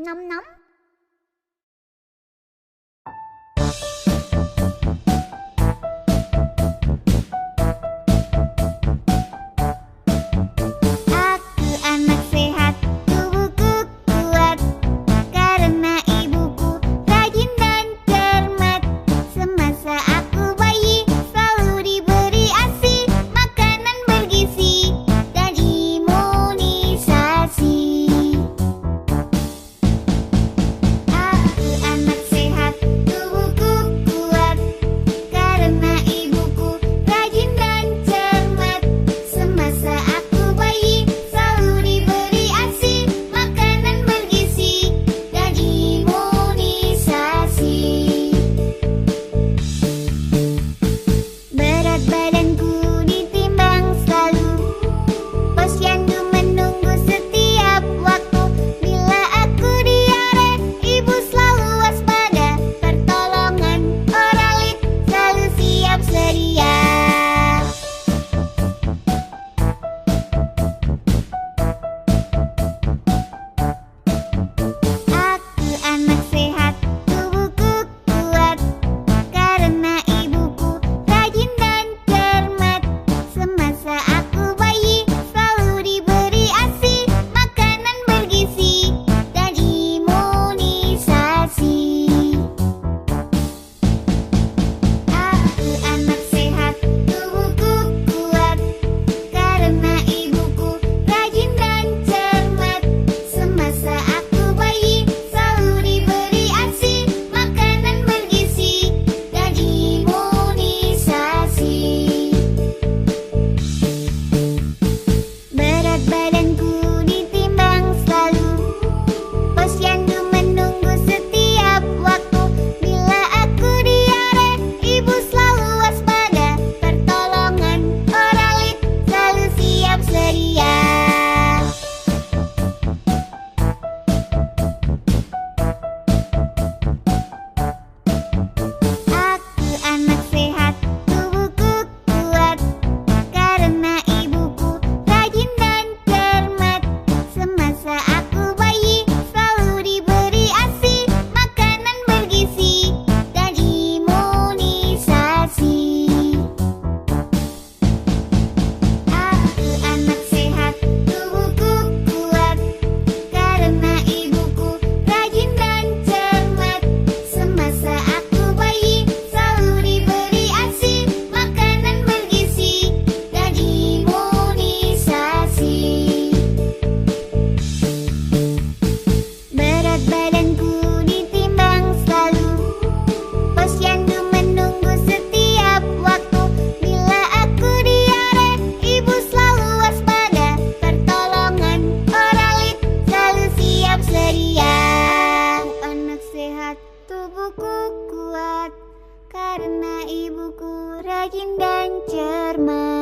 Nom nom. Aku anak sehat, tubuhku kuat, karena ibuku rajin dan cermat. Semasa aku bayi, selalu diberi ASI, makanan bergizi, dan imunisasi. Aku anak sehat, tubuhku kuat, karena ibuku rajin dan cermat. Semasa aku bayi, selalu diberi ASI, makanan bergizi, dan imunisasi. Berat badanku ditimbang selalu, posyandu menunggu setiap waktu. Bila aku diare, ibu selalu waspada, pertolongan oralit selalu siap sedia. Aku anak sehat, tubuhku kuat, karena ibuku rajin dan cermat. Semasa aku bayi, selalu diberi ASI, makanan bergizi, dan imunisasi. Aku anak sehat, tubuhku kuat, karena ibuku rajin dan cermat. Semasa aku bayi, selalu diberi ASI, makanan bergizi, dan imunisasi. Berat badanku ditimbang selalu, posyandu menunggu setiap waktu. Bila aku diare, ibu selalu waspada, pertolongan oralit selalu siap sedia. Aku anak sehat, tubuhku kuat, karena ibuku rajin dan cermat. Semasa aku bayi, selalu diberi ASI, makanan bergizi, dan imunisasi. Aku anak sehat, tubuhku kuat, karena ibuku rajin dan cermat. Semasa aku bayi, selalu diberi ASI, makanan bergizi, dan imunisasi. Berat badanku ditimbang selalu, posyandu menunggu setiap waktu. Bila aku diare, ibu selalu waspada, pertolongan oralit selalu siap sedia. Aku anak sehat, tubuhku kuat, karena ibuku rajin dan cermat.